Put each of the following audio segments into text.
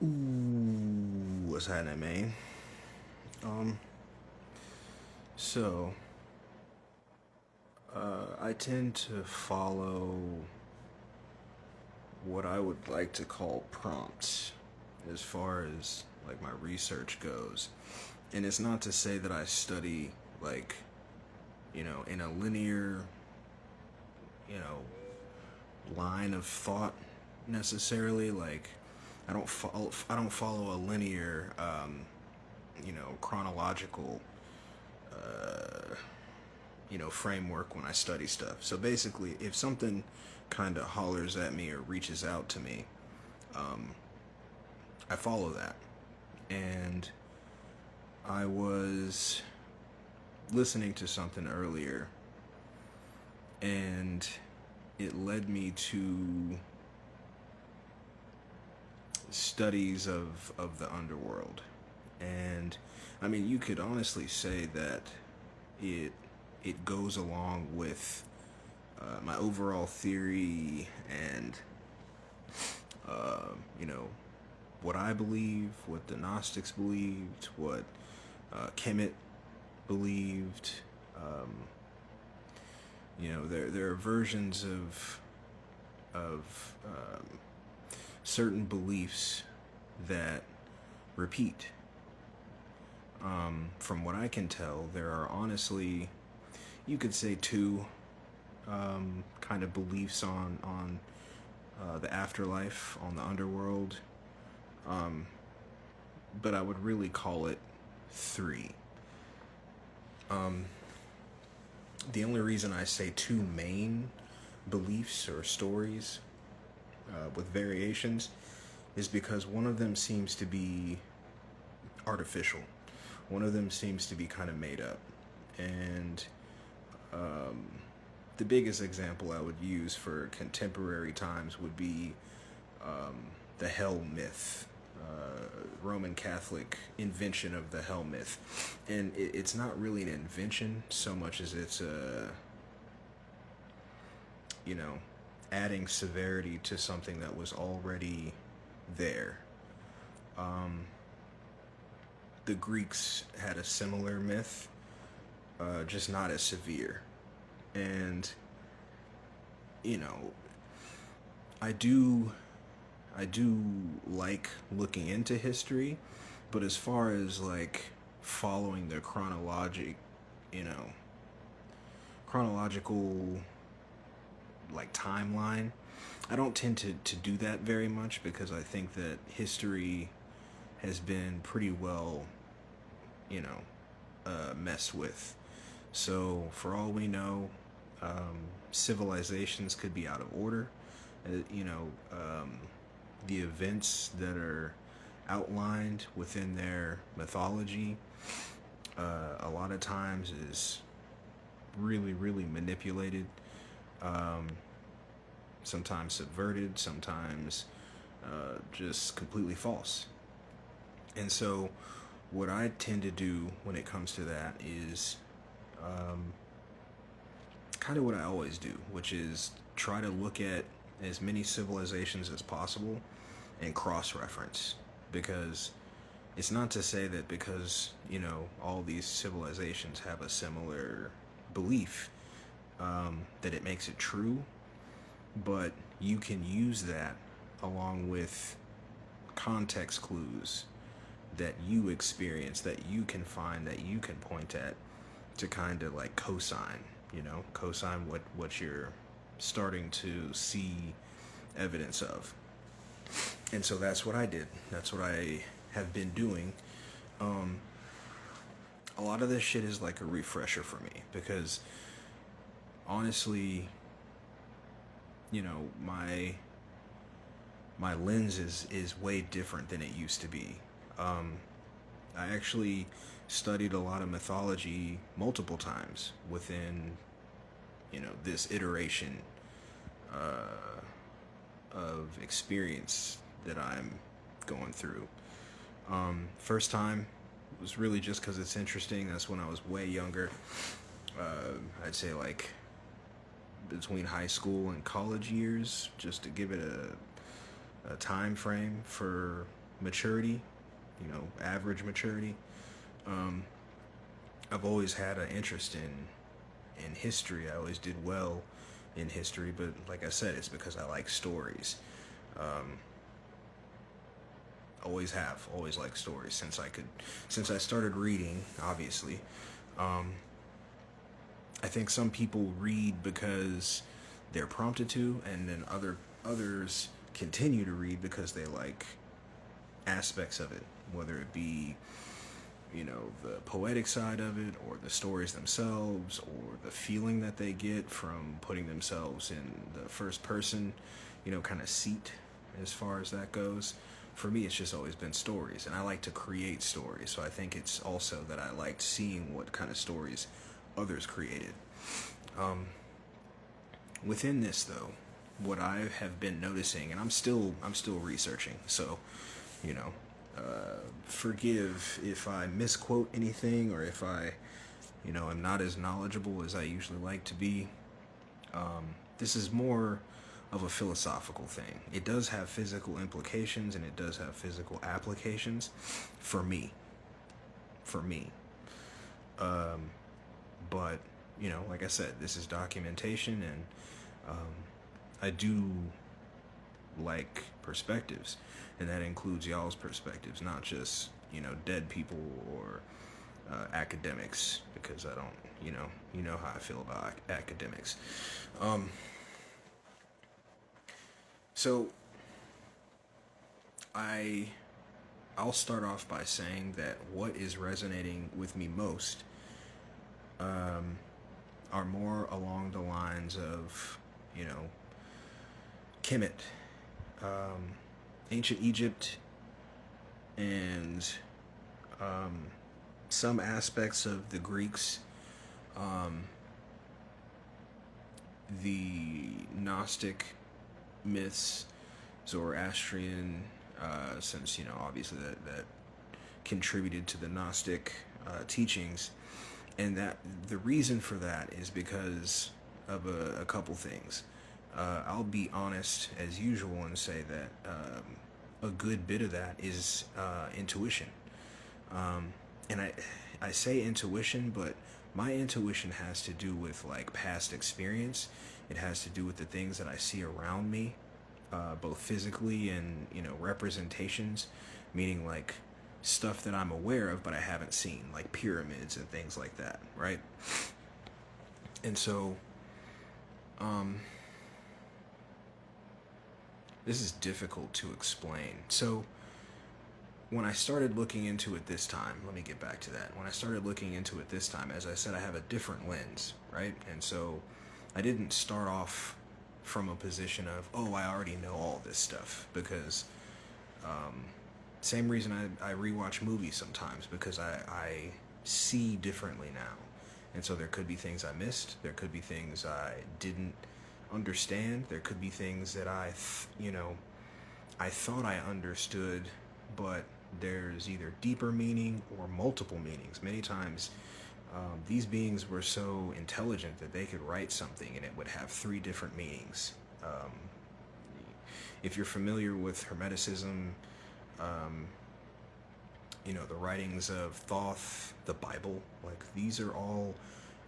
Ooh, what's happening, man? Um, so, I tend to follow what I would like to call prompts as far as like my research goes. And it's not to say that I study like, in a linear, you know, line of thought necessarily. Like, I don't follow a linear, chronological framework when I study stuff. So basically, if something kind of hollers at me or reaches out to me, I follow that. And I was listening to something earlier, and it led me to studies of the underworld. And I mean, you could honestly say that it it goes along with my overall theory and uh, you know what I believe, what the Gnostics believed, what Kemet believed. Um, there are versions of certain beliefs that repeat. From what I can tell, there are honestly, you could say, two kind of beliefs on the afterlife, on the underworld, um, but I would really call it three. Um, the only reason I say two main beliefs or stories with variations is because one of them seems to be artificial. One of them seems to be kind of made up. And um, the biggest example I would use for contemporary times would be um, the hell myth, Roman Catholic invention of the hell myth. And it's not really an invention so much as it's you know, adding severity to something that was already there. Um, the Greeks had a similar myth, just not as severe. And you know, I do I do like looking into history, but as far as like following the you know, chronological like timeline, I don't tend to do that very much because I think that history has been pretty well, messed with. So, for all we know, civilizations could be out of order. The events that are outlined within their mythology, a lot of times is really, really manipulated, um, sometimes subverted, sometimes just completely false. And so, what I tend to do when it comes to that is um, kind of what I always do, which is try to look at as many civilizations as possible and cross reference. Because it's not to say that because, all these civilizations have a similar belief, that it makes it true, but you can use that along with context clues that you experience, that you can find, that you can point at to kind of like cosign, cosign what you're starting to see evidence of. And so that's what I did. That's what I have been doing. Um, a lot of this shit is like a refresher for me because honestly, my lens is way different than it used to be. Um, I actually studied a lot of mythology multiple times within, this iteration uh, of experience that I'm going through. First time was really just because it's interesting. That's when I was way younger. I'd say like between high school and college years, just to give it a time frame for maturity, average maturity. Um, I've always had an interest in history. I always did well in history, but like I said, it's because I like stories. Um, always liked stories since I started reading. Obviously, um, I think some people read because they're prompted to, and then others continue to read because they like aspects of it, whether it be the poetic side of it, or the stories themselves, or the feeling that they get from putting themselves in the first person, kind of seat as far as that goes. For me, it's just always been stories, and I like to create stories. So I think it's also that I liked seeing what kind of stories others created. Um, Within this, though, what I have been noticing, and I'm still researching, so you know, forgive if I misquote anything, or if I, am not as knowledgeable as I usually like to be. This is more of a philosophical thing. It does have physical implications, and it does have physical applications for me. For me. But, like I said, this is documentation, and I do like perspectives, and that includes y'all's perspectives, not just, dead people or academics, because I don't, you know how I feel about academics. So I'll start off by saying that what is resonating with me most are more along the lines of, Kemet, ancient Egypt, and some aspects of the Greeks, the Gnostic myths, Zoroastrian, since obviously that contributed to the Gnostic teachings, and that the reason for that is because of a couple things. I'll be honest as usual and say that a good bit of that is intuition, and I say intuition, but my intuition has to do with like past experience. It has to do with the things that I see around me, both physically and representations, meaning like stuff that I'm aware of but I haven't seen, like pyramids and things like that, right? And so, this is difficult to explain. So, when I started looking into it this time, let me get back to that. When I started looking into it this time, as I said, I have a different lens, right? And so, I didn't start off from a position of, oh, I already know all this stuff, because same reason I rewatch movies sometimes, because I see differently now. And so there could be things I missed, there could be things I didn't understand, there could be things that I thought I understood, but there's either deeper meaning or multiple meanings. Many times these beings were so intelligent that they could write something and it would have 3 different meanings. If you're familiar with Hermeticism, the writings of Thoth, the Bible, like these are all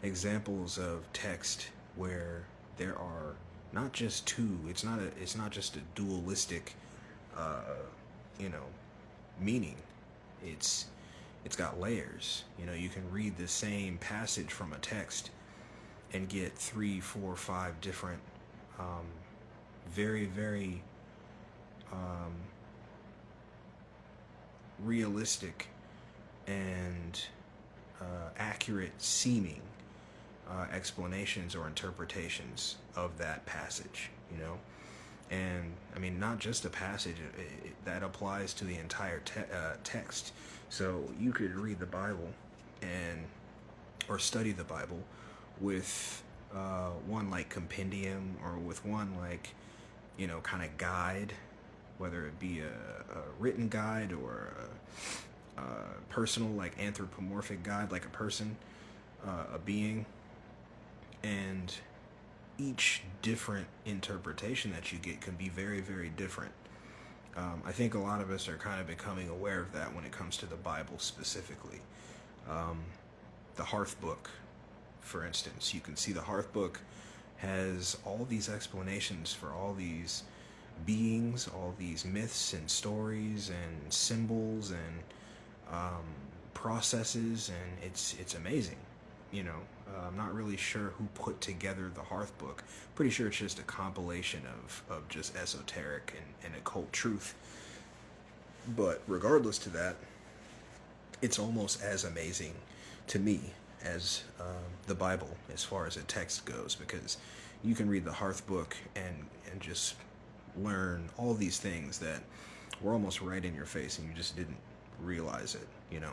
examples of text where there are not just 2. It's not just a dualistic, meaning. It's got layers. You can read the same passage from a text and get 3, 4, 5 different, very, very realistic and accurate seeming explanations or interpretations of that passage, and I mean, not just a passage, that applies to the entire text. So you could read the Bible or study the Bible with one like compendium, or with one like kind of guide, whether it be a written guide or a personal, like anthropomorphic guide, like a person, a being, and each different interpretation that you get can be very, very different. I think a lot of us are kind of becoming aware of that when it comes to the Bible specifically. Um, the Hearth Book, for instance, you can see the Hearth Book has all these explanations for all these beings, all these myths and stories and symbols and um, processes, and it's amazing. You know, I'm not really sure who put together the Hearth Book. Pretty sure it's just a compilation of just esoteric and occult truth. But regardless to that, it's almost as amazing to me as the Bible as far as a text goes, because you can read the Hearth Book and just learn all these things that were almost right in your face and you just didn't realize it, you know.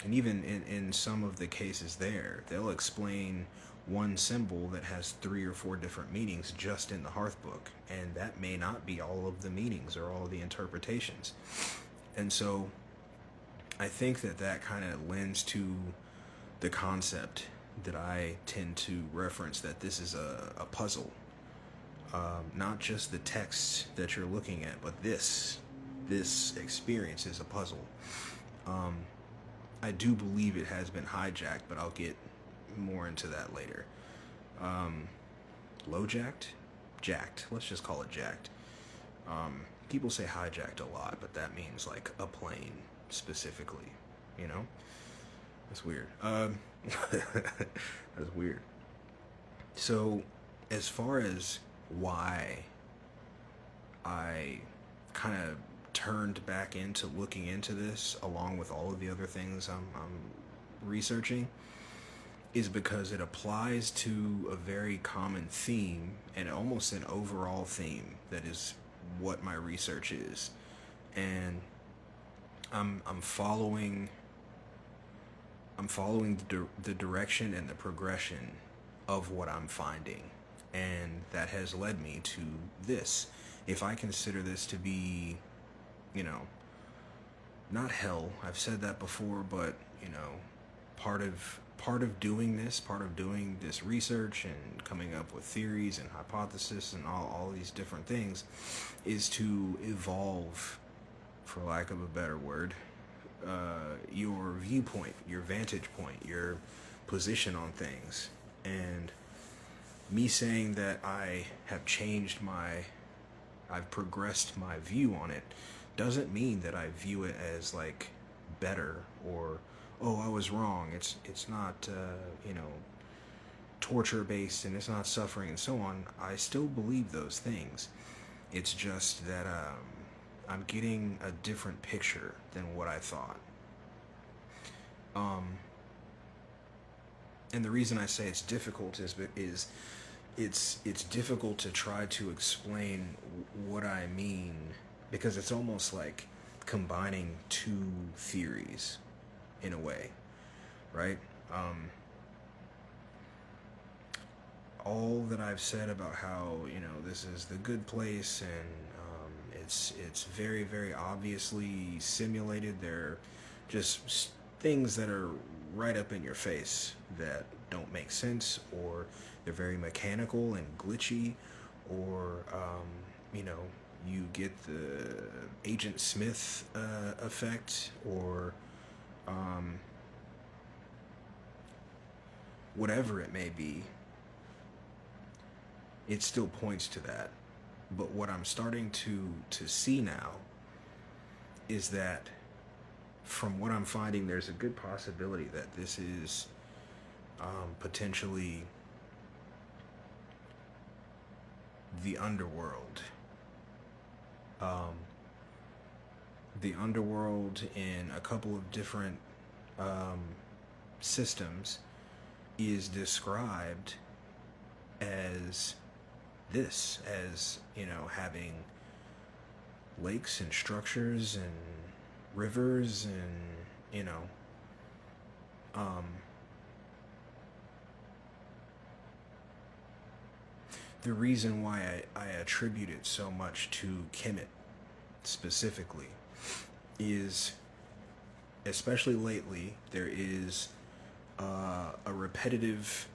And even in some of the cases there, they'll explain one symbol that has 3 or 4 different meanings just in the Hearth Book, and that may not be all of the meanings or all of the interpretations. And so I think that kind of lends to the concept that I tend to reference, that this is a puzzle. Not just the text that you're looking at, but this experience is a puzzle. I do believe it has been hijacked, but I'll get more into that later. Low-jacked? Jacked. Let's just call it jacked. People say hijacked a lot, but that means like a plane specifically, you know? That's weird. That's weird. So, as far as why I kind of turned back into looking into this, along with all of the other things I'm researching, is because it applies to a very common theme and almost an overall theme that is what my research is. And I'm following the direction and the progression of what I'm finding, and that has led me to this. If I consider this to be, you know, not hell, I've said that before, but, you know, part of doing this research and coming up with theories and hypotheses and all these different things is to evolve, for lack of a better word, your viewpoint, your vantage point, your position on things. And me saying that I've progressed my view on it doesn't mean that I view it as like better, or, oh, I was wrong. It's not you know, torture based, and it's not suffering and so on. I still believe those things. It's just that I'm getting a different picture than what I thought. And the reason I say it's difficult is it's difficult to try to explain what I mean, because it's almost like combining 2 theories in a way, right? All that I've said about how, you know, this is the good place, and it's very, very obviously simulated. They're just things that are right up in your face that don't make sense, or they're very mechanical and glitchy, or you know, you get the Agent Smith effect, or whatever it may be. It still points to that. But what I'm starting to see now is that, from what I'm finding, there's a good possibility that this is potentially the underworld. The underworld in a couple of different systems is described as this, as, you know, having lakes and structures and rivers, and, you know, the reason why I attribute it so much to Kemet specifically is, especially lately, there is a repetitive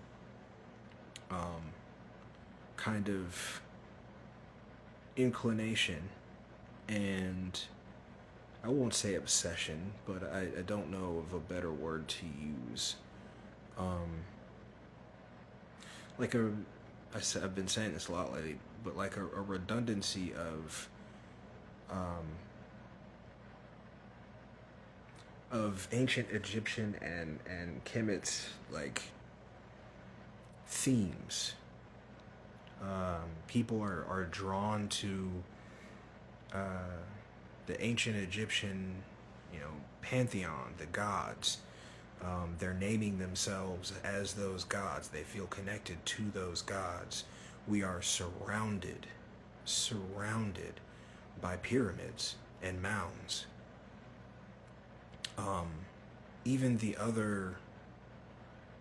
kind of inclination, and I won't say obsession, but I don't know of a better word to use. Um, like I've been saying this a lot lately, but like a redundancy um, of ancient Egyptian and Kemet like themes. People are drawn to uh, the ancient Egyptian, pantheon, the gods. They're naming themselves as those gods. They feel connected to those gods. We are surrounded by pyramids and mounds. Even the other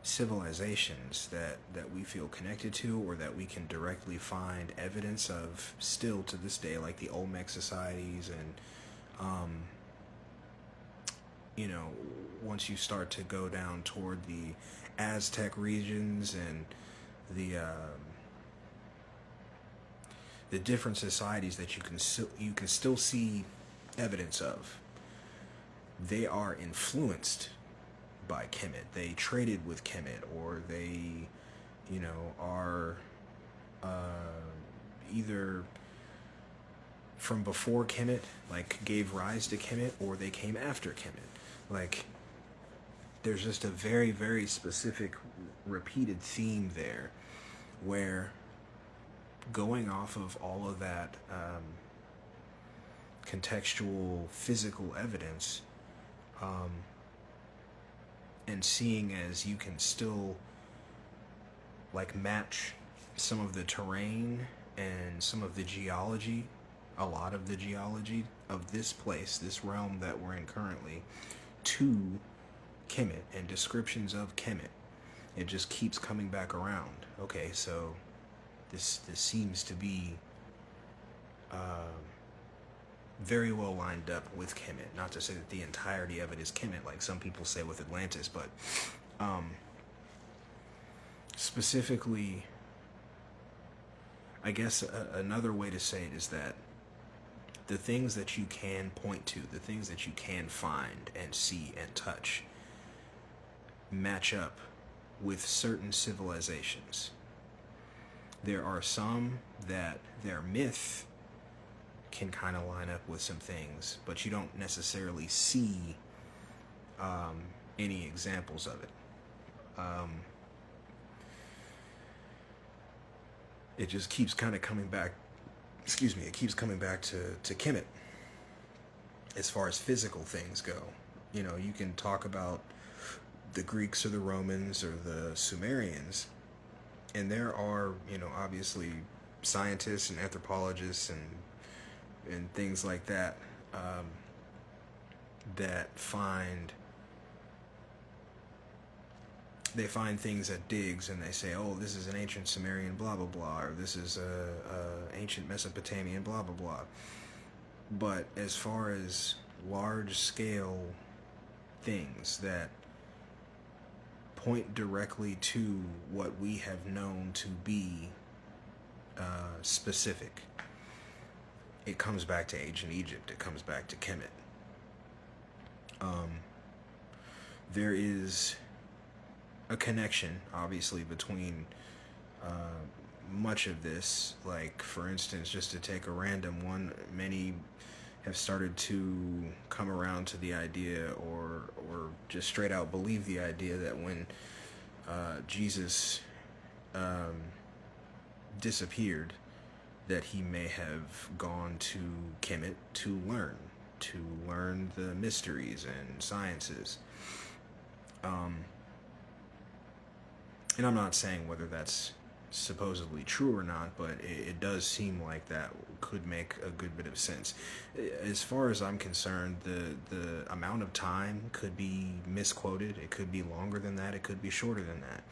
civilizations that we feel connected to or that we can directly find evidence of still to this day, like the Olmec societies and once you start to go down toward the Aztec regions and the different societies that you can still see evidence of, they are influenced by Kemet. They traded with Kemet, or they, are either from before Kemet, like gave rise to Kemet, or they came after Kemet. Like, there's just a very, very specific repeated theme there where, going off of all of that contextual physical evidence, and seeing as you can still like match some of the terrain and some of the geology, a lot of the geology of this place, this realm that we're in currently, to Kemet and descriptions of Kemet. It just keeps coming back around. Okay, so this seems to be very well lined up with Kemet. Not to say that the entirety of it is Kemet, like some people say with Atlantis, but specifically, I guess another way to say it is that the things that you can point to, the things that you can find and see and touch, match up with certain civilizations. There are some that their myth can kind of line up with some things, but you don't necessarily see any examples of it. It just keeps kind of coming back, it keeps coming back to Kemet as far as physical things go. You can talk about the Greeks or the Romans or the Sumerians, and there are, obviously scientists and anthropologists and things like that that find things at digs, and they say, oh, this is an ancient Sumerian blah blah blah, or this is a ancient Mesopotamian blah blah blah. But as far as large scale things that point directly to what we have known to be specific, it comes back to ancient Egypt. It comes back to Kemet. There is a connection, obviously, between much of this. Like, for instance, just to take a random one, many have started to come around to the idea, or just straight out believe the idea, that when Jesus disappeared, that he may have gone to Kemet to learn the mysteries and sciences. And I'm not saying whether that's supposedly true or not, but it does seem like that could make a good bit of sense. As far as I'm concerned, the amount of time could be misquoted. It could be longer than that. It could be shorter than that.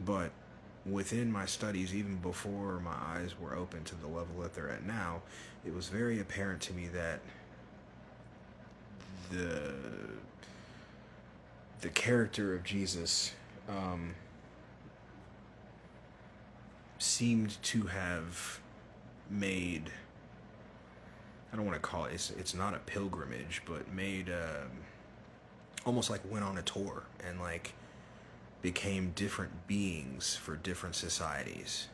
But within my studies, even before my eyes were open to the level that they're at now, it was very apparent to me that the character of Jesus seemed to have made I don't want to call it, it's not a pilgrimage, but made, almost like went on a tour and like became different beings for different societies.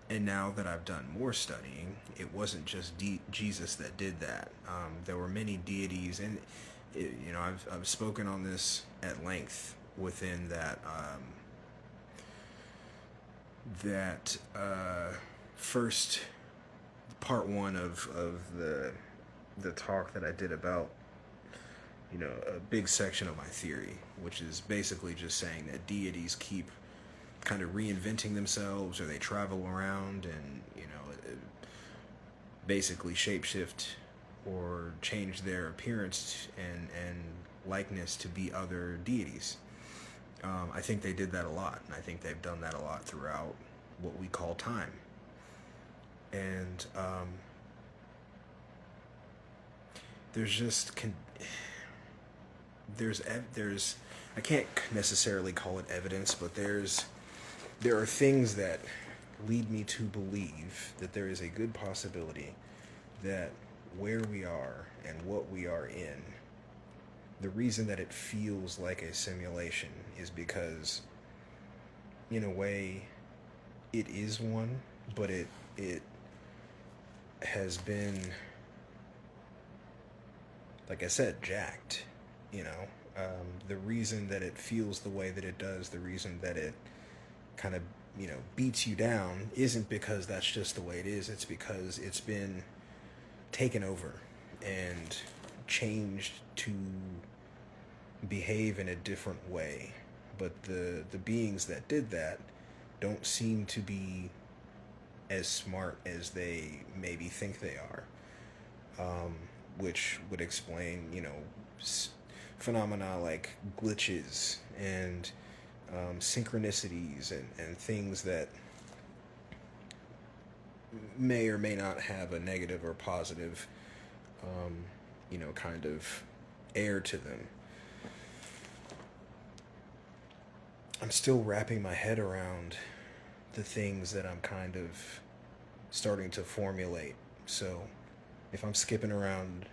And now that I've done more studying, it wasn't just Jesus that did that. There were many deities, and I've spoken on this at length within that first part one of the talk that I did about a big section of my theory, which is basically just saying that deities keep kind of reinventing themselves, or they travel around and basically shapeshift or change their appearance and likeness to be other deities. I think they did that a lot, and I think they've done that a lot throughout what we call time. And there's I can't necessarily call it evidence, but there are things that lead me to believe that there is a good possibility that where we are and what we are in, the reason that it feels like a simulation is because, in a way, it is one, but it has been, like I said, jacked. The reason that it feels the way that it does, the reason that it kind of beats you down, isn't because that's just the way it is. It's because it's been taken over and changed to behave in a different way. But the beings that did that don't seem to be as smart as they maybe think they are, which would explain phenomena like glitches and synchronicities and things that may or may not have a negative or positive kind of air to them. I'm still wrapping my head around the things that I'm kind of starting to formulate. So if I'm skipping around,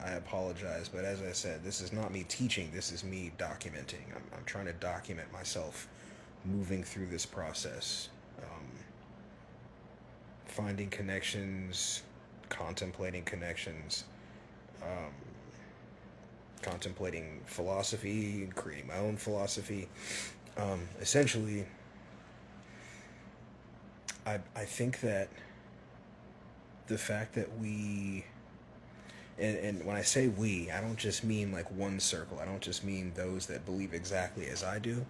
I apologize. But as I said, this is not me teaching. This is me documenting. I'm trying to document myself moving through this process. Finding connections, contemplating connections, contemplating philosophy, creating my own philosophy. Essentially, I think that the fact that we, and when I say we, I don't just mean like one circle. I don't just mean those that believe exactly as I do.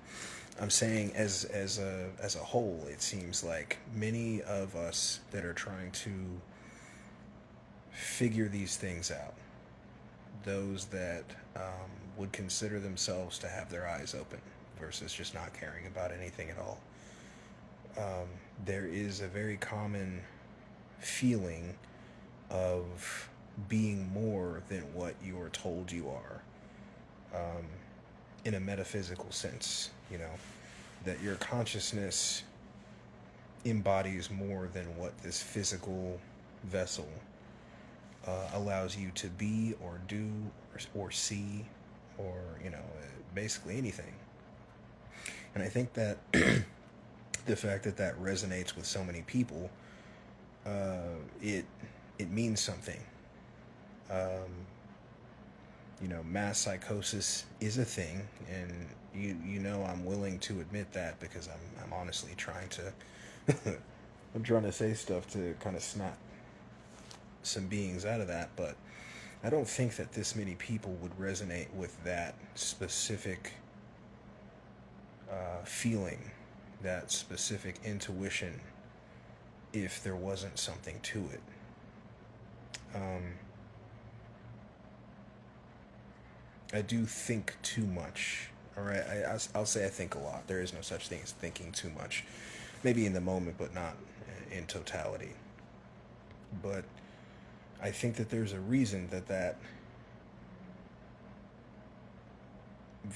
I'm saying as a whole, it seems like many of us that are trying to figure these things out, those that would consider themselves to have their eyes open versus just not caring about anything at all. There is a very common feeling of being more than what you are told you are, in a metaphysical sense, that your consciousness embodies more than what this physical vessel allows you to be or do or see or, basically anything. And I think that the fact that that resonates with so many people, it means something. Mass psychosis is a thing, and I'm willing to admit that because I'm honestly trying to I'm trying to say stuff to kind of snap some beings out of that, but I don't think that this many people would resonate with that specific feeling, that specific intuition, if there wasn't something to it. I do think too much. All right, I'll say I think a lot. There is no such thing as thinking too much. Maybe in the moment, but not in totality. But I think that there's a reason that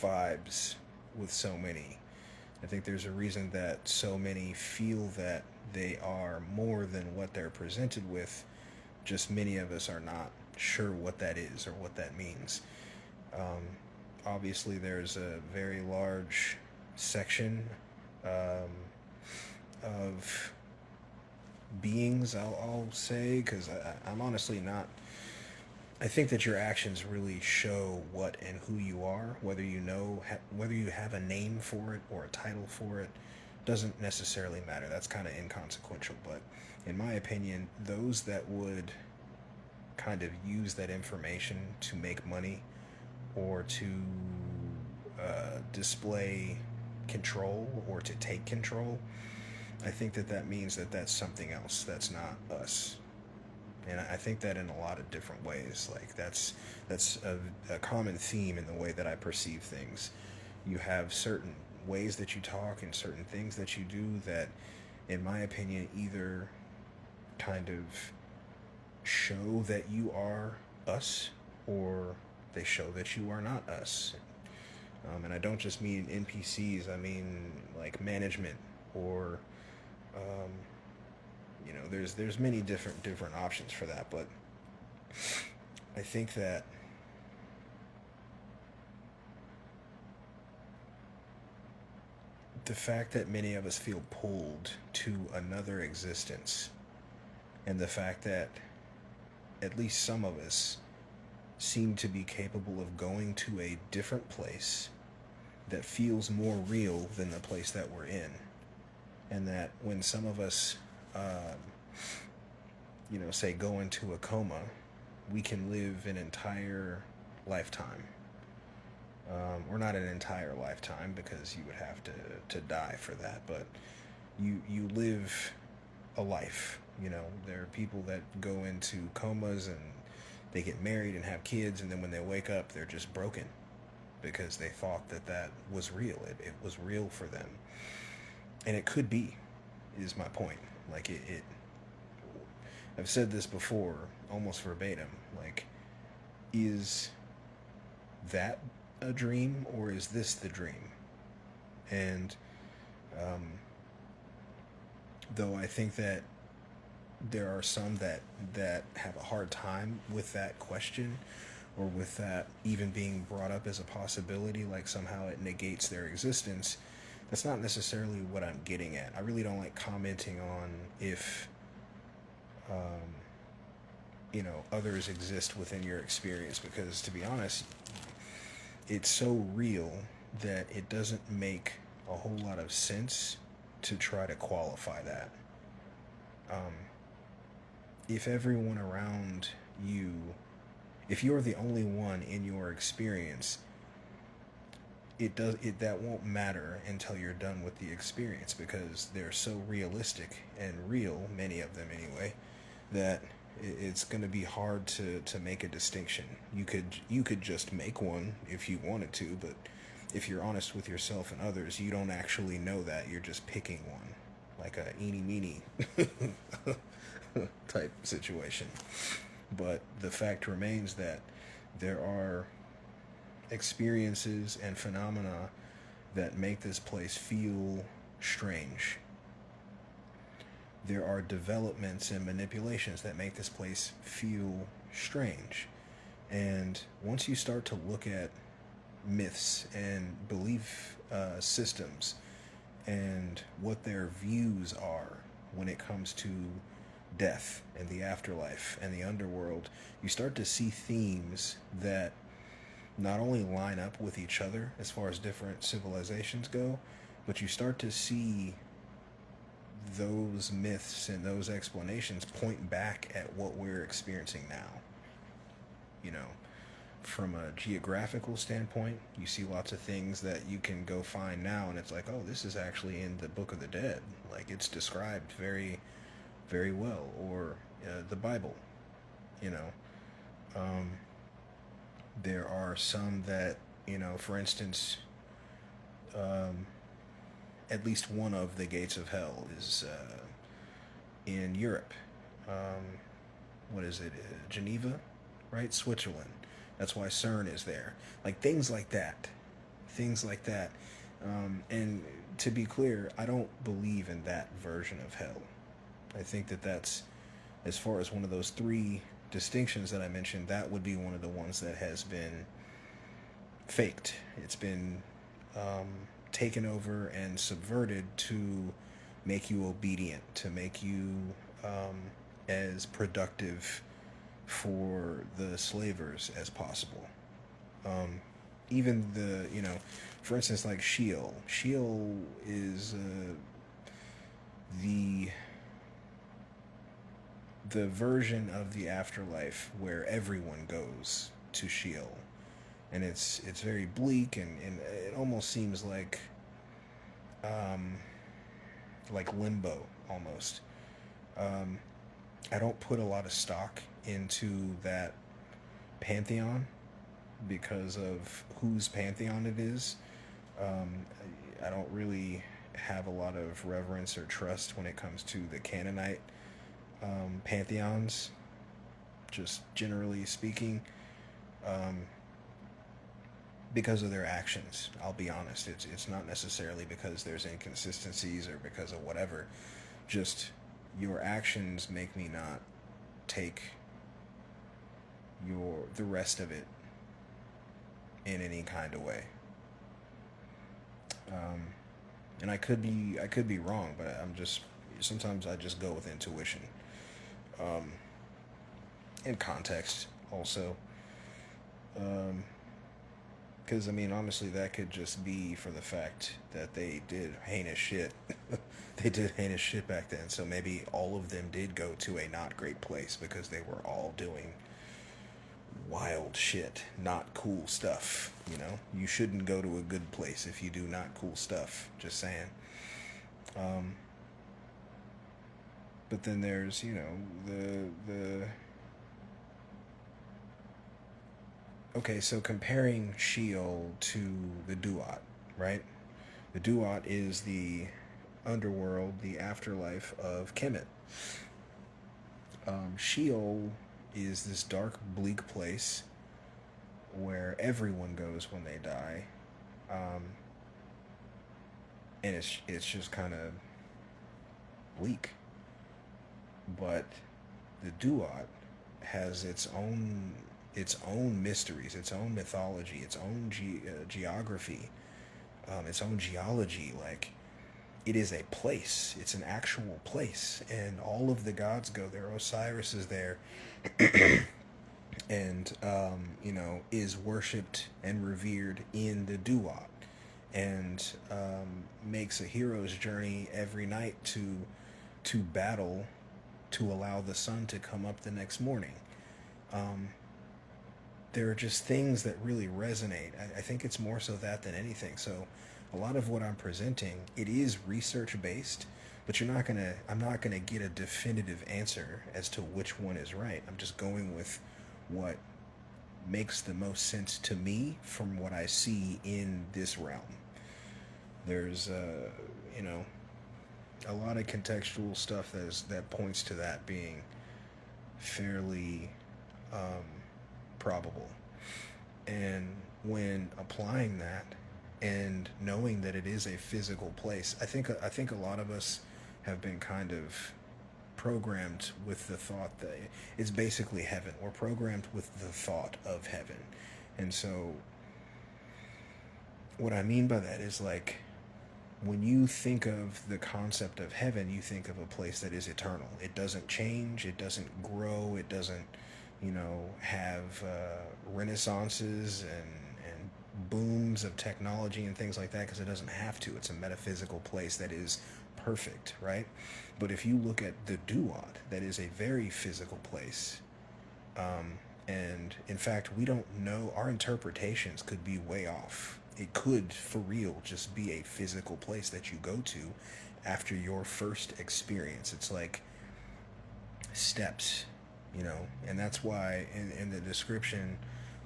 vibes with so many. I think there's a reason that so many feel that they are more than what they're presented with. Just many of us are not sure what that is or what that means. Um, Obviously, there's a very large section um, of beings, I'll say, because I'm honestly not. I think that your actions really show what and who you are. Whether you have a name for it or a title for it, doesn't necessarily matter. That's kind of inconsequential. But in my opinion, those that would kind of use that information to make money or to display control or to take control, I think that that means that that's something else. That's not us. And I think that in a lot of different ways. Like that's a common theme in the way that I perceive things. You have certain ways that you talk and certain things that you do that, in my opinion, either kind of show that you are us or they show that you are not us. And I don't just mean NPCs, I mean like management or um, there's many different options for that, but I think that the fact that many of us feel pulled to another existence, and the fact that at least some of us seem to be capable of going to a different place that feels more real than the place that we're in, and that when some of us say go into a coma, we can live an entire lifetime. Or not an entire lifetime, because you would have to die for that, but you live a life. There are people that go into comas and they get married and have kids, and then when they wake up, they're just broken because they thought that that was real. It was real for them, and it could be, is my point. Like it I've said this before, almost verbatim. Like, is that a dream or is this the dream? And though I think that there are some that have a hard time with that question, or with that even being brought up as a possibility, like somehow it negates their existence, that's not necessarily what I'm getting at. I really don't like commenting on if others exist within your experience, because to be honest, it's so real that it doesn't make a whole lot of sense to try to qualify that. If everyone around you, if you're the only one in your experience, that won't matter until you're done with the experience, because they're so realistic and real, many of them anyway, that it's going to be hard to make a distinction. You could just make one if you wanted to, but if you're honest with yourself and others, you don't actually know that. You're just picking one, like a eeny meeny type situation. But the fact remains that there are experiences and phenomena that make this place feel strange. There are developments and manipulations that make this place feel strange. And once you start to look at myths and belief systems and what their views are when it comes to death and the afterlife and the underworld, you start to see themes that not only line up with each other as far as different civilizations go, but you start to see those myths and those explanations point back at what we're experiencing now. From a geographical standpoint, you see lots of things that you can go find now, and it's like, oh, this is actually in the Book of the Dead. Like, it's described very, very well, or the Bible. There are some that, for instance, at least one of the gates of hell is in Europe. What is it? Geneva, right? Switzerland. That's why CERN is there. Like, things like that. Things like that. And to be clear, I don't believe in that version of hell. I think that that's, as far as one of those three distinctions that I mentioned, that would be one of the ones that has been faked. It's been um, taken over and subverted to make you obedient, to make you as productive for the slavers as possible. Um, Even the, for instance, like Sheol. Sheol is the the version of the afterlife where everyone goes to Sheol, and it's very bleak, and it almost seems um, like limbo almost. Um, I don't put a lot of stock into that pantheon because of whose pantheon it is. Um, I don't really have a lot of reverence or trust when it comes to the Canaanite pantheons, just generally speaking, um, because of their actions. I'll be honest. It's not necessarily because there's inconsistencies or because of whatever. Just your actions make me not take the rest of it in any kind of way. Um, and I could be wrong, but I'm just, sometimes I just go with intuition, um, and context also. Because I mean, honestly, that could just be for the fact that they did heinous shit. They did heinous shit back then, so maybe all of them did go to a not great place because they were all doing wild shit, not cool stuff. You shouldn't go to a good place if you do not cool stuff. Just saying. Um, but then there's, the okay. So comparing Sheol to the Duat, right? The Duat is the underworld, the afterlife of Kemet. Sheol is this dark, bleak place where everyone goes when they die, um, and it's just kind of bleak. But the Duat has its own mysteries, its own mythology, its own geography, its own geology. Like, it is a place. It's an actual place, and all of the gods go there. Osiris is there, and is worshipped and revered in the Duat, and makes a hero's journey every night to battle to allow the sun to come up the next morning. Um, there are just things that really resonate. I think it's more so that than anything. So a lot of what I'm presenting, it is research based, but I'm not gonna get a definitive answer as to which one is right. I'm just going with what makes the most sense to me from what I see in this realm. There's a lot of contextual stuff that points to that being fairly um, probable. And when applying that and knowing that it is a physical place, I think a lot of us have been kind of programmed with the thought that it's basically heaven. We're programmed with the thought of heaven. And so what I mean by that is, like, when you think of the concept of heaven, you think of a place that is eternal. It doesn't change. It doesn't grow. It doesn't, have renaissances and booms of technology and things like that, because it doesn't have to. It's a metaphysical place that is perfect, right? But if you look at the Duat, that is a very physical place. And in fact, we don't know. Our interpretations could be way off. It could, for real, just be a physical place that you go to after your first experience. It's like steps, and that's why in the description,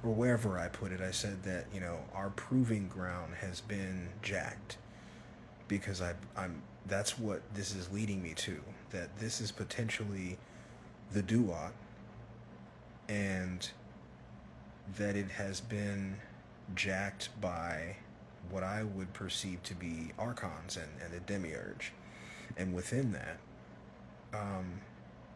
or wherever I put it, I said that, our proving ground has been jacked, because I'm that's what this is leading me to, that this is potentially the Duat, and that it has been jacked by what I would perceive to be Archons and the demiurge. And within that,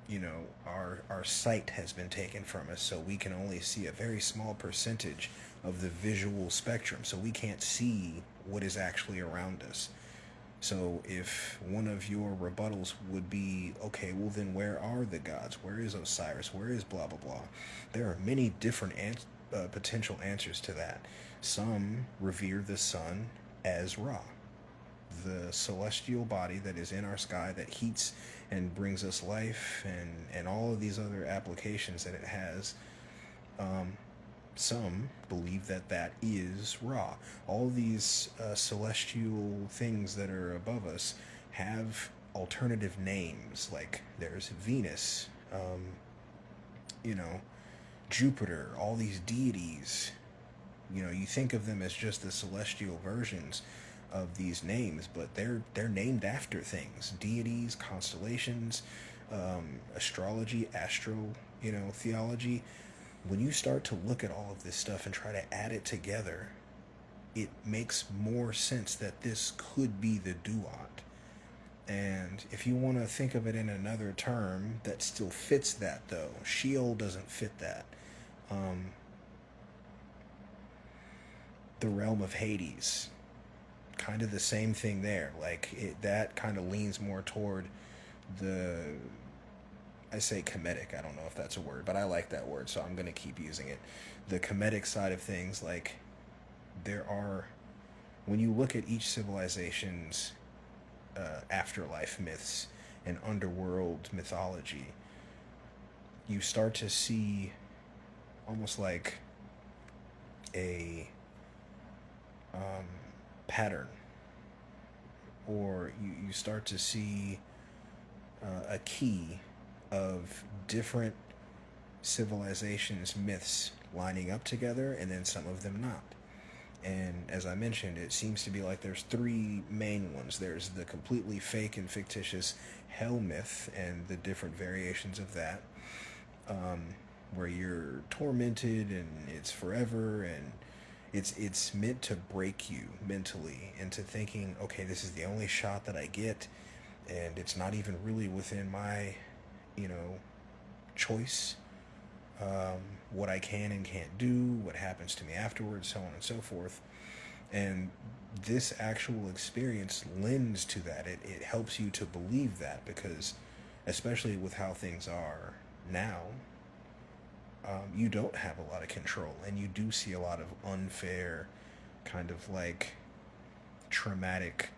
you know, our sight has been taken from us, so we can only see a very small percentage of the visual spectrum, so we can't see what is actually around us. So if one of your rebuttals would be, okay, well then where are the gods? Where is Osiris? Where is blah blah blah? There are many different potential answers to that. Some revere the sun as Ra, the celestial body that is in our sky that heats and brings us life, and all of these other applications that it has. Some believe that that is Ra. All these celestial things that are above us have alternative names. Like there's Venus, you know, Jupiter, all these deities. You know, you think of them as just the celestial versions of these names, but they're named after things, deities, constellations, astrology, astro, you know, theology. When you start to look at all of this stuff and try to add it together, it makes more sense that this could be the duat. And if you want to think of it in another term that still fits that, though, Sheol doesn't fit that. The realm of Hades, kind of the same thing there. Like that kind of leans more toward the, I say Kemetic. I don't know if that's a word, but I like that word, so I'm going to keep using it. The Kemetic side of things, like there are, when you look at each civilization's afterlife myths and underworld mythology, you start to see almost like a pattern, or you start to see a key of different civilizations' myths lining up together, and then some of them not. And as I mentioned, it seems to be like there's three main ones. There's the completely fake and fictitious hell myth and the different variations of that, where you're tormented and it's forever, and it's meant to break you mentally into thinking, okay, this is the only shot that I get, and it's not even really within my, you know, choice, what I can and can't do, what happens to me afterwards, so on and so forth. And this actual experience lends to that. It helps you to believe that, because especially with how things are now, you don't have a lot of control, and you do see a lot of unfair, kind of like traumatic,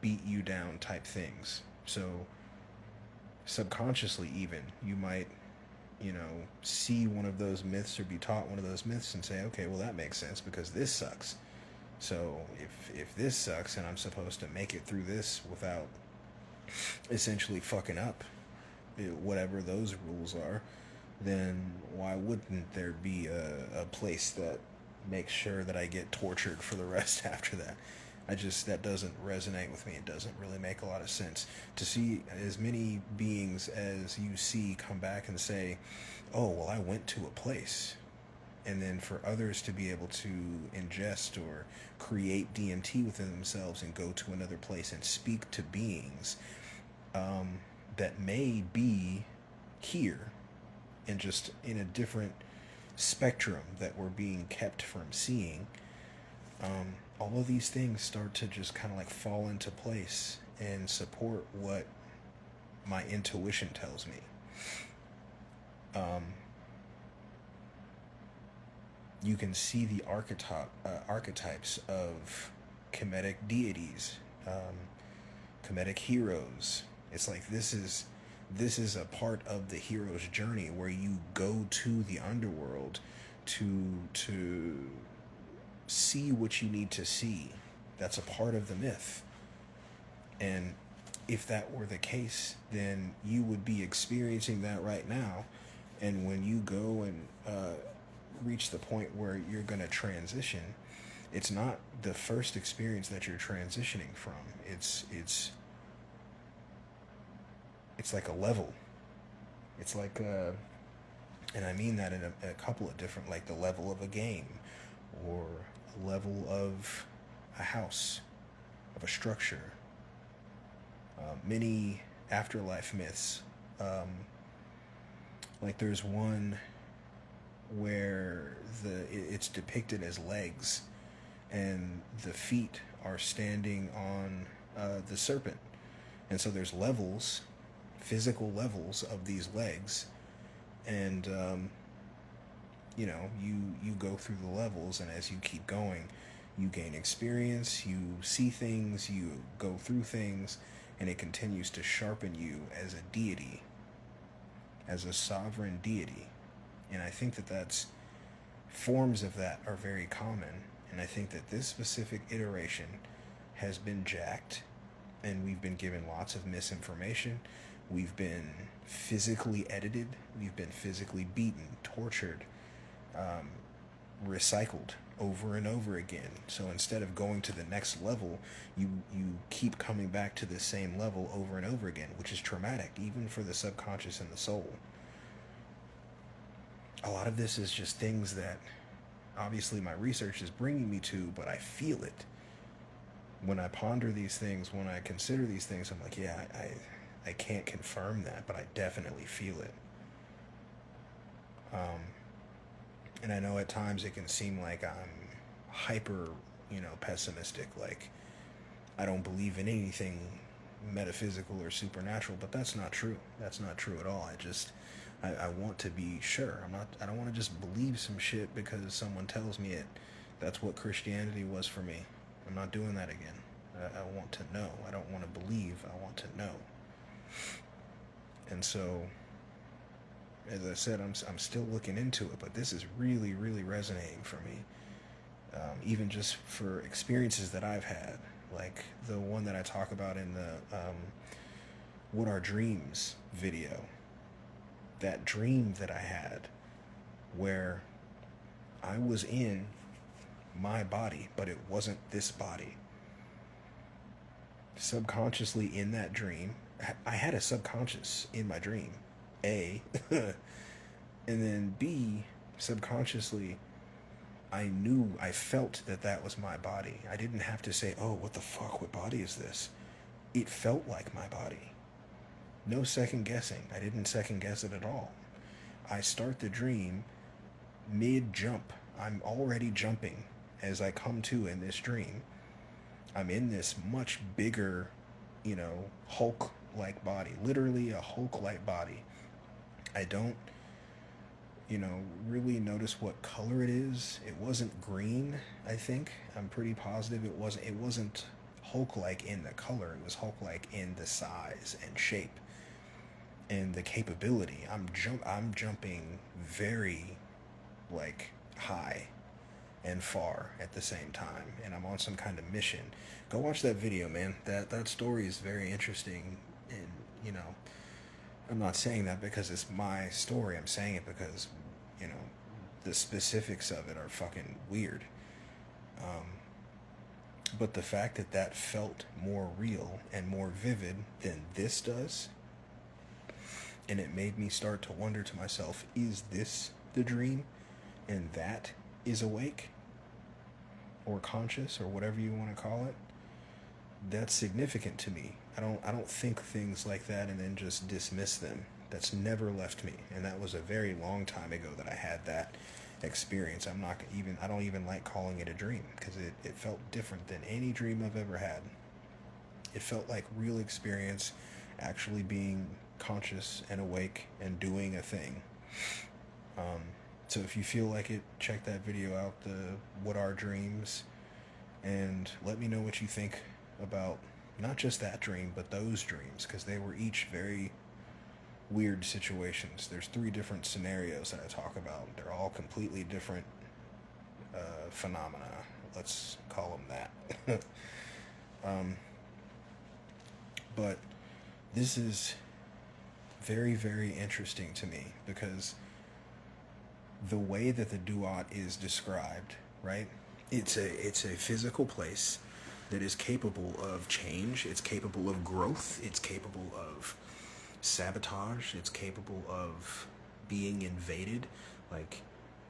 beat you down type things. So subconsciously, even, you might, you know, see one of those myths or be taught one of those myths and say, okay, well, that makes sense because this sucks. So if this sucks and I'm supposed to make it through this without essentially fucking up whatever those rules are, then why wouldn't there be a place that makes sure that I get tortured for the rest after that? That doesn't resonate with me. It doesn't really make a lot of sense to see as many beings as you see come back and say, oh, well, I went to a place. And then for others to be able to ingest or create DMT within themselves and go to another place and speak to beings that may be here and just in a different spectrum that we're being kept from seeing. All of these things start to just kind of like fall into place and support what my intuition tells me. You can see the archetypes of Kemetic deities, Kemetic heroes. It's like this is a part of the hero's journey where you go to the underworld to see what you need to see. That's a part of the myth. And if that were the case, then you would be experiencing that right now. And when you go and reach the point where you're going to transition, it's not the first experience that you're transitioning from. It's like a level. It's like and I mean that in a couple of different, like the level of a game, or a level of a house, of a structure. Many afterlife myths. Like there's one where it's depicted as legs, and the feet are standing on the serpent, and so there's levels, physical levels of these legs, and you go through the levels, and as you keep going, you gain experience, you see things, you go through things, and it continues to sharpen you as a deity, as a sovereign deity. And I think that's forms of that are very common, and I think that this specific iteration has been jacked, and we've been given lots of misinformation. We've been physically edited, we've been physically beaten, tortured, recycled over and over again. So instead of going to the next level, you keep coming back to the same level over and over again, which is traumatic, even for the subconscious and the soul. A lot of this is just things that obviously my research is bringing me to, but I feel it. When I ponder these things, when I consider these things, I'm like, yeah, I can't confirm that, but I definitely feel it. And I know at times it can seem like I'm hyper, pessimistic, like I don't believe in anything metaphysical or supernatural, but that's not true. That's not true at all. I want to be sure. I don't want to just believe some shit because someone tells me it. That's what Christianity was for me. I'm not doing that again. I want to know. I don't want to believe. I want to know. And so, as I said, I'm still looking into it, but this is really, really resonating for me. Even just for experiences that I've had, like the one that I talk about in the What Are Dreams video. That dream that I had where I was in my body, but it wasn't this body. Subconsciously in that dream, I had a subconscious in my dream, A, and then B, subconsciously, I felt that was my body. I didn't have to say, oh, what the fuck, what body is this? It felt like my body. No second guessing. I didn't second guess it at all. I start the dream mid-jump. I'm already jumping as I come to in this dream. I'm in this much bigger, Hulk-like body. Literally a Hulk-like body. I don't, really notice what color it is. It wasn't green, I think. I'm pretty positive it wasn't Hulk-like in the color. It was Hulk-like in the size and shape and the capability. I'm jumping very, high and far at the same time, and I'm on some kind of mission. Go watch that video, man. That story is very interesting, and I'm not saying that because it's my story. I'm saying it because the specifics of it are fucking weird. But the fact that felt more real and more vivid than this does, and it made me start to wonder to myself, is this the dream and that is awake or conscious or whatever you want to call it? That's significant to me. I don't think things like that and then just dismiss them. That's never left me, and that was a very long time ago that I had that experience. I don't even like calling it a dream because it felt different than any dream I've ever had. It felt like real experience, actually being conscious and awake and doing a thing. So if you feel like it, check that video out, the What Are Dreams, and let me know what you think about not just that dream, but those dreams, because they were each very weird situations. There's 3 different scenarios that I talk about. They're all completely different phenomena. Let's call them that. But this is very, very interesting to me because the way that the duat is described, right? It's a physical place that is capable of change. It's capable of growth. It's capable of sabotage. It's capable of being invaded. Like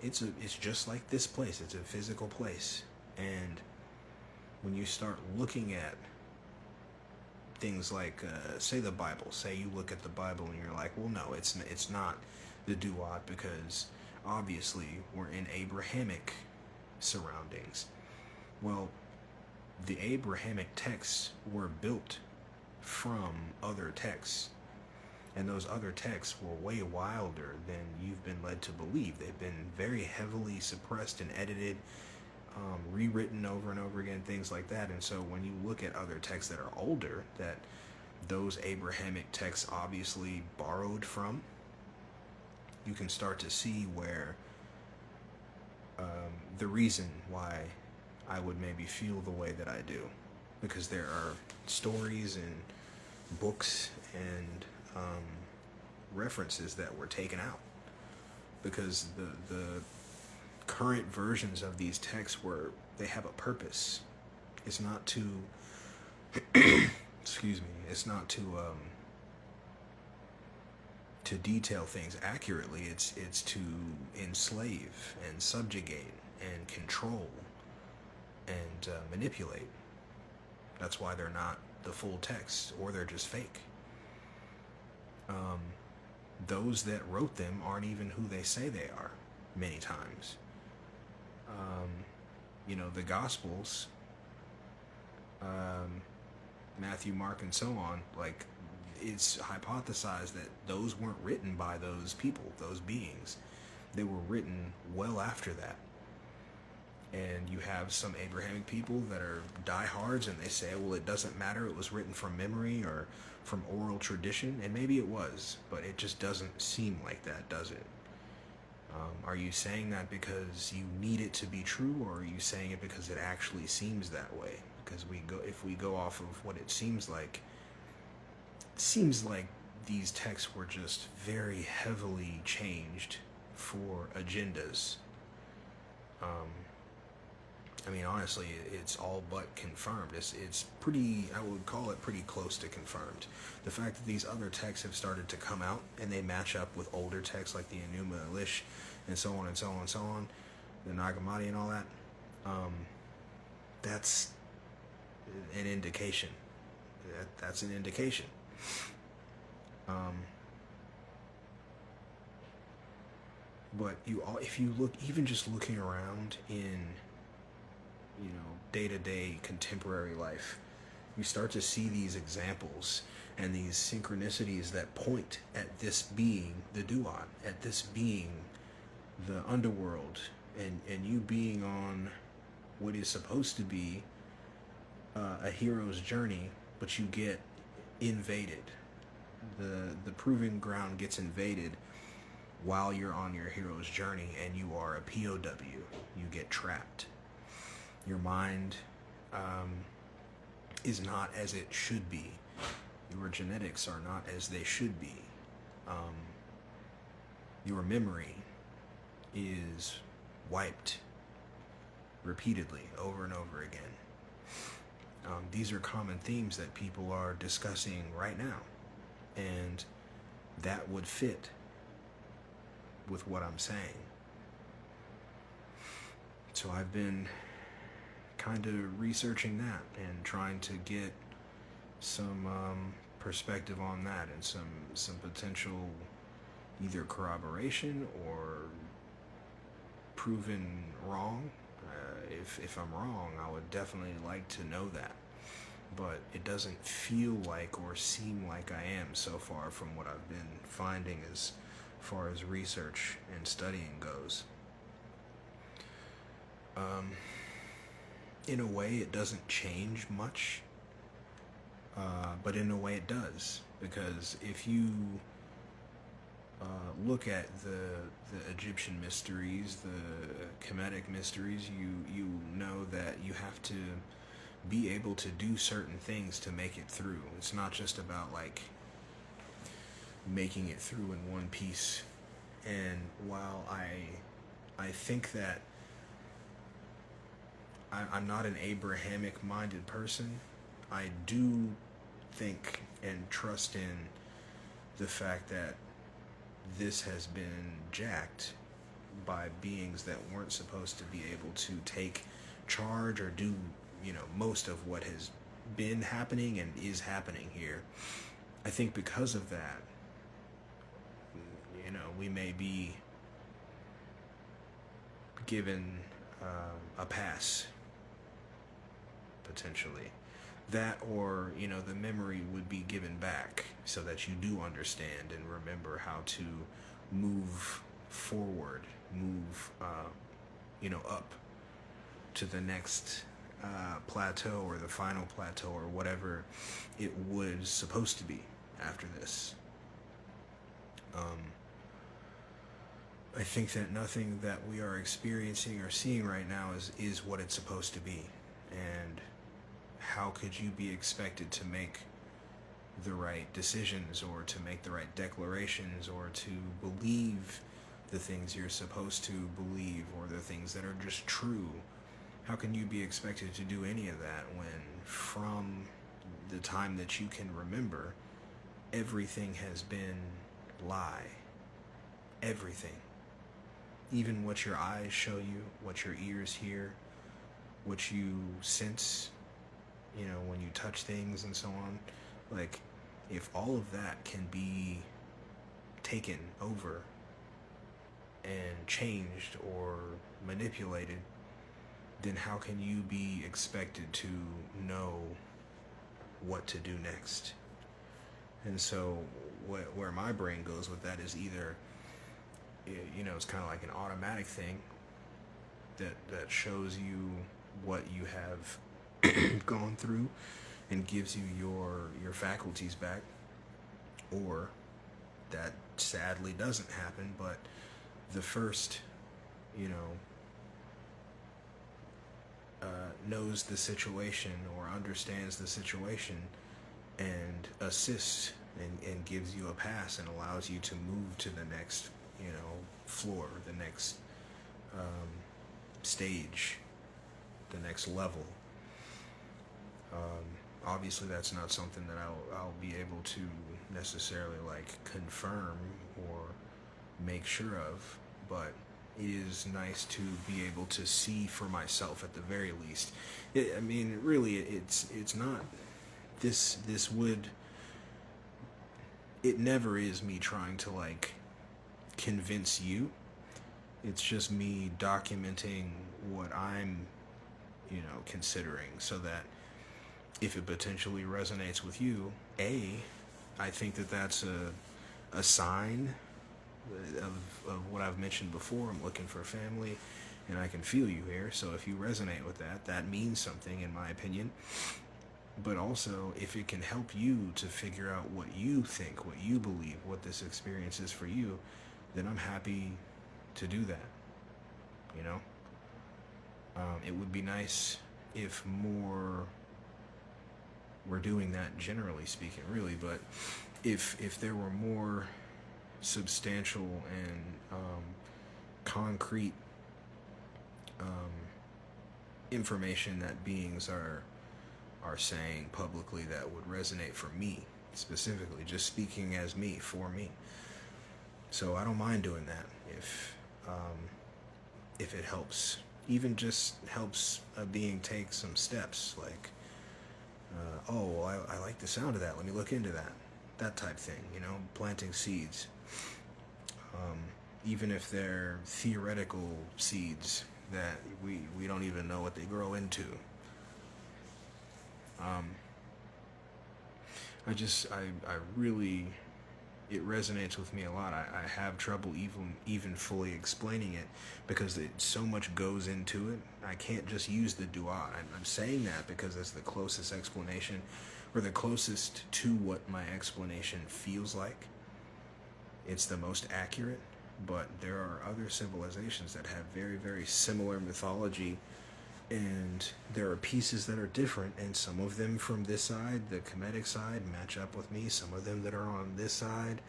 it's just like this place. It's a physical place, and when you start looking at things like, say the Bible. Say you look at the Bible and you're like, well, no, it's not the duat, because obviously we're in Abrahamic surroundings. Well, the Abrahamic texts were built from other texts, and those other texts were way wilder than you've been led to believe. They've been very heavily suppressed and edited, rewritten over and over again, things like that. And so when you look at other texts that are older, that those Abrahamic texts obviously borrowed from, you can start to see where the reason why I would maybe feel the way that I do, because there are stories and books and references that were taken out, because the current versions of these texts they have a purpose. It's not to excuse me, it's not to detail things accurately. It's to enslave and subjugate and control and manipulate. That's why they're not the full text, or they're just fake. Those that wrote them aren't even who they say they are many times. The Gospels, Matthew, Mark, and so on, like, it's hypothesized that those weren't written by those people, those beings. They were written well after that. And you have some Abrahamic people that are diehards, and they say, well, it doesn't matter, it was written from memory or from oral tradition, and maybe it was, but it just doesn't seem like that, does it? Are you saying that because you need it to be true, or are you saying it because it actually seems that way? Because if we go off of what it seems like these texts were just very heavily changed for agendas. Honestly, it's all but confirmed. It's pretty, I would call it pretty close to confirmed. The fact that these other texts have started to come out and they match up with older texts like the Enuma Elish and so on and so on and so on, the Nag Hammadi and all that, that's an indication. That's an indication. But if you look, even just looking around in, day-to-day contemporary life, you start to see these examples and these synchronicities that point at this being the duat, at this being the underworld, and you being on what is supposed to be a hero's journey, but you get invaded. The proving ground gets invaded while you're on your hero's journey, and you are a POW. You get trapped. Your mind is not as it should be. Your genetics are not as they should be. Your memory is wiped repeatedly over and over again. These are common themes that people are discussing right now, and that would fit with what I'm saying. So I've been kind of researching that and trying to get some perspective on that, and some potential either corroboration or proven wrong. If I'm wrong, I would definitely like to know that, but it doesn't feel like or seem like I am so far from what I've been finding as far as research and studying goes. In a way, it doesn't change much, but in a way it does, because if you look at the Egyptian mysteries, the Kemetic mysteries, you know that you have to be able to do certain things to make it through. It's not just about like making it through in one piece. And while I think that I'm not an Abrahamic minded person, I do think and trust in the fact that this has been jacked by beings that weren't supposed to be able to take charge or do, most of what has been happening and is happening here. I think because of that, we may be given a pass, potentially. That, or, the memory would be given back so that you do understand and remember how to move forward, move, up to the next plateau, or the final plateau, or whatever it was supposed to be after this. I think that nothing that we are experiencing or seeing right now is what it's supposed to be. And how could you be expected to make the right decisions, or to make the right declarations, or to believe the things you're supposed to believe, or the things that are just true? How can you be expected to do any of that when, from the time that you can remember, everything has been lie? Everything. Even what your eyes show you, what your ears hear, what you sense, when you touch things and so on. Like, if all of that can be taken over and changed or manipulated, then how can you be expected to know what to do next? And so where my brain goes with that is either, it's kind of like an automatic thing that shows you what you have gone through and gives you your faculties back, or that sadly doesn't happen, but the first, knows the situation or understands the situation and assists and gives you a pass and allows you to move to the next, floor, the next stage, the next level. Obviously, that's not something that I'll be able to necessarily confirm or make sure of, but it is nice to be able to see for myself at the very least. It's not. This would. It never is me trying to convince you. It's just me documenting what I'm, considering, so that if it potentially resonates with you, I think that that's a sign of what I've mentioned before. I'm looking for a family, and I can feel you here. So if you resonate with that means something, in my opinion. But also, if it can help you to figure out what you think, what you believe, what this experience is for you, then I'm happy to do that. It would be nice if more were doing that, generally speaking, really. But if there were more substantial and concrete information that beings are saying publicly that would resonate for me, specifically, just speaking as me, for me. So I don't mind doing that if it helps, even just helps a being take some steps, I like the sound of that, let me look into that type thing, planting seeds, even if they're theoretical seeds that we don't even know what they grow into. I really, it resonates with me a lot. I have trouble even fully explaining it, because so much goes into it. I can't just use the duat. I'm saying that because it's the closest explanation, or the closest to what my explanation feels like. It's the most accurate, but there are other civilizations that have very, very similar mythology, and there are pieces that are different, and some of them from this side, the Kemetic side, match up with me. Some of them that are on this side,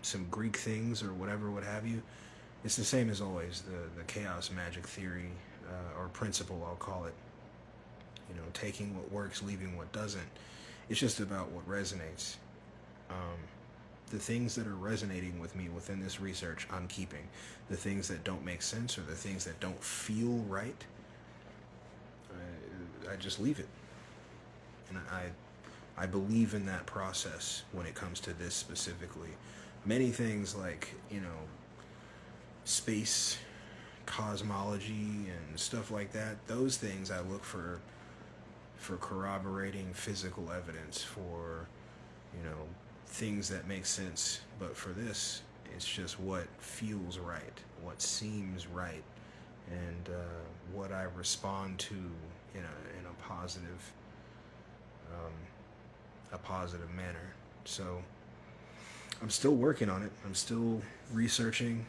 some Greek things or whatever, what have you. It's the same as always, the chaos magic theory, or principle, I'll call it. Taking what works, leaving what doesn't. It's just about what resonates. The things that are resonating with me within this research, I'm keeping. The things that don't make sense, or the things that don't feel right, I just leave it. And I believe in that process when it comes to this specifically. Many things like, you know, space cosmology and stuff like that, those things I look for corroborating physical evidence, for, you know, things that make sense. But for this, it's just what feels right, what seems right, and what I respond to in a positive manner. So I'm still working on it. I'm still researching.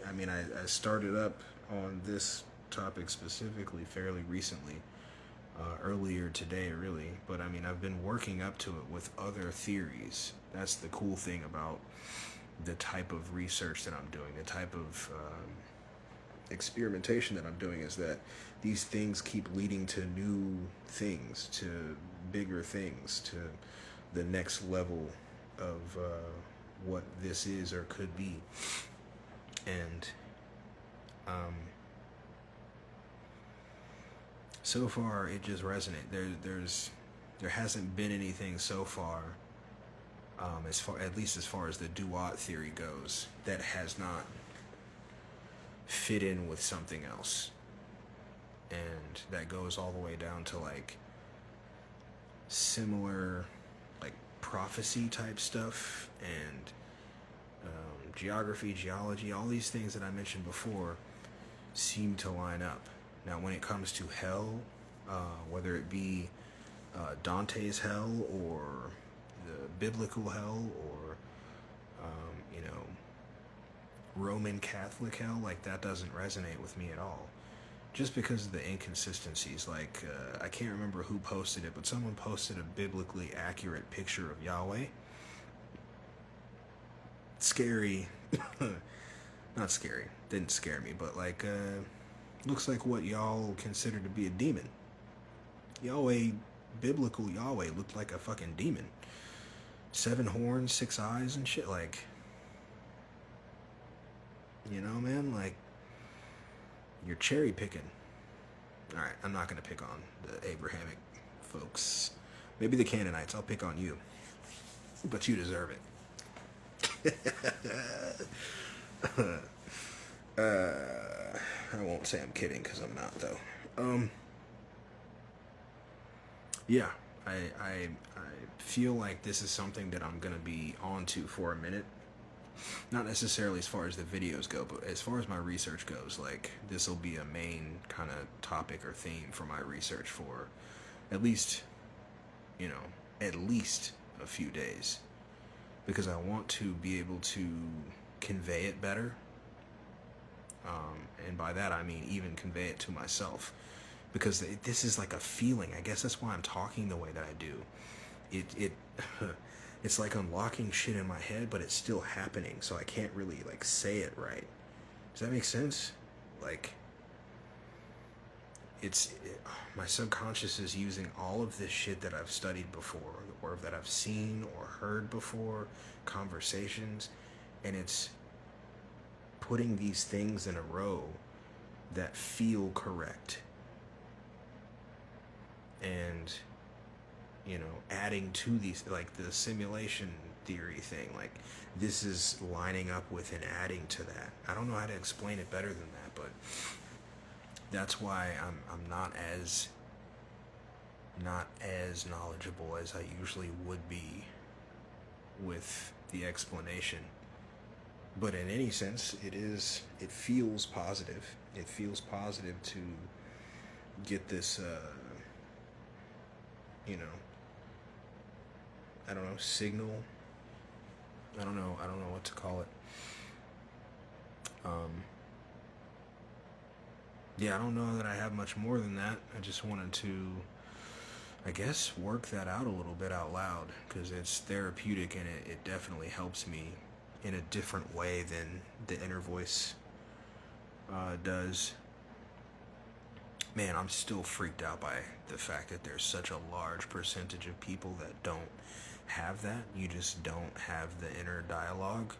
I mean, I started up on this topic specifically fairly recently, earlier today, really. But I mean, I've been working up to it with other theories. That's the cool thing about the type of research that I'm doing, the type of experimentation that I'm doing, is that these things keep leading to new things, to bigger things, to the next level of what this is or could be. And so far it just resonates. There hasn't been anything so far, at least as far as the duat theory goes, that has not fit in with something else. And that goes all the way down to like similar, like prophecy type stuff, and geography, geology, all these things that I mentioned before seem to line up. Now, when it comes to hell, whether it be Dante's hell or the biblical hell, or you know, Roman Catholic hell, like, that doesn't resonate with me at all, just because of the inconsistencies. Like, I can't remember who posted it, but someone posted a biblically accurate picture of Yahweh. Scary. Not scary, didn't scare me, but like, looks like what y'all consider to be a demon. Yahweh, biblical Yahweh, looked like a fucking demon. 7 horns, 6 eyes and shit. Like, you know, man, like, you're cherry picking. Alright, I'm not gonna pick on the Abrahamic folks. Maybe the Canaanites, I'll pick on you. But you deserve it. I won't say I'm kidding, because I'm not, though. Yeah, I feel like this is something that I'm gonna be onto for a minute. Not necessarily as far as the videos go, but as far as my research goes, like, this will be a main kind of topic or theme for my research for at least, you know, at least a few days, because I want to be able to convey it better. And by that I mean even convey it to myself, because this is like a feeling. I guess that's why I'm talking the way that I do. It's like unlocking shit in my head, but it's still happening, so I can't really like say it right. Does that make sense? Like, my subconscious is using all of this shit that I've studied before, or that I've seen or heard before, conversations, and it's putting these things in a row that feel correct, and, you know, adding to these, like the simulation theory thing, like, this is lining up with and adding to that. I don't know how to explain it better than that, but that's why I'm not as knowledgeable as I usually would be with the explanation. But in any sense, it feels positive. It feels positive to get this, you know, I don't know, signal. I don't know what to call it. Yeah, I don't know that I have much more than that. I just wanted to, I guess, work that out a little bit out loud, because it's therapeutic, and it definitely helps me in a different way than the inner voice does. Man, I'm still freaked out by the fact that there's such a large percentage of people that don't have that. You just don't have the inner dialogue.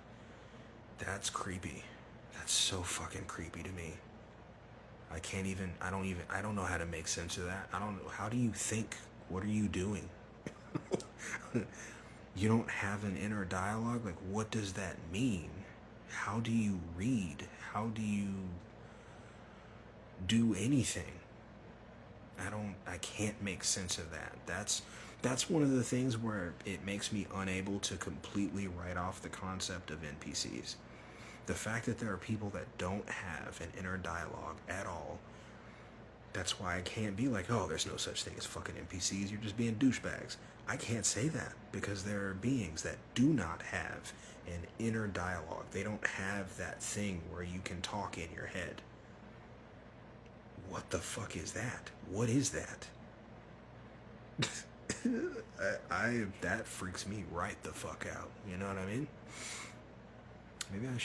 That's creepy. That's so fucking creepy to me. I don't know how to make sense of that. I don't know. How do you think? What are you doing? You don't have an inner dialogue? Like, what does that mean? How do you read? How do you do anything? I can't make sense of that. That's one of the things where it makes me unable to completely write off the concept of NPCs. The fact that there are people that don't have an inner dialogue at all. That's why I can't be like, oh, there's no such thing as fucking NPCs, you're just being douchebags. I can't say that because there are beings that do not have an inner dialogue. They don't have that thing where you can talk in your head. What the fuck is that? What is that? That freaks me right the fuck out. You know what I mean? Maybe I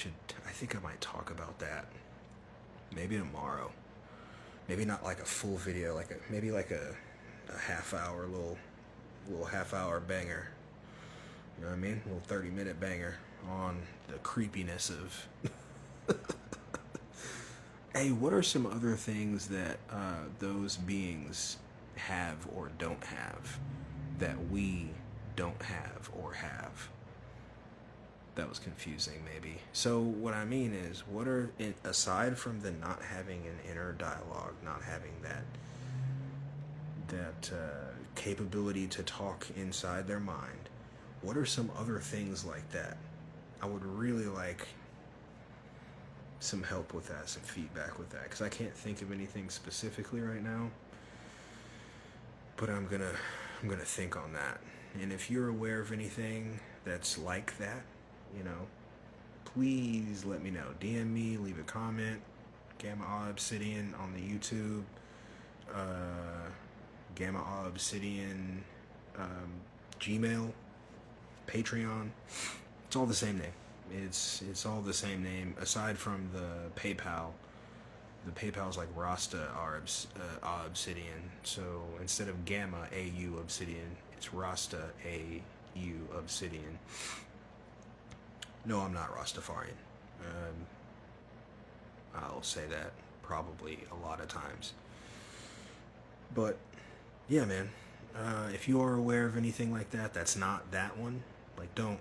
think I might talk about that. Maybe tomorrow. Maybe not like a full video, maybe like a half hour, little half hour banger. You know what I mean? A little 30-minute banger on the creepiness of. Hey, what are some other things that those beings have or don't have that we don't have or have? That was confusing, maybe. So what I mean is, what are, aside from the not having an inner dialogue, not having that capability to talk inside their mind, what are some other things like that? I would really like some help with that, some feedback with that, because I can't think of anything specifically right now. But I'm gonna think on that. And if you're aware of anything that's like that, you know, please let me know. DM me, leave a comment. gammaauobsidian on the YouTube. gammaauobsidian Gmail, Patreon. It's all the same name. It's all the same name, aside from the PayPal. The PayPal's like Rasta Obsidian. So instead of Gamma AU Obsidian, it's Rasta AU Obsidian. No, I'm not Rastafarian. I'll say that probably a lot of times. But yeah, man. If you are aware of anything like that, that's not that one. Like, don't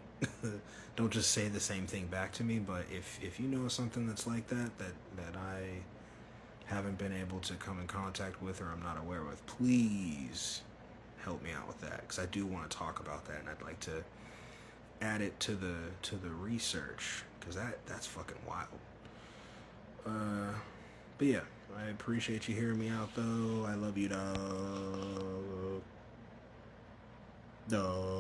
just say the same thing back to me. But if you know something that's like that I haven't been able to come in contact with or I'm not aware with, please help me out with that, because I do want to talk about that and I'd like to add it to the research, because that's fucking wild. But yeah, I appreciate you hearing me out though. I love you, dog. Dog.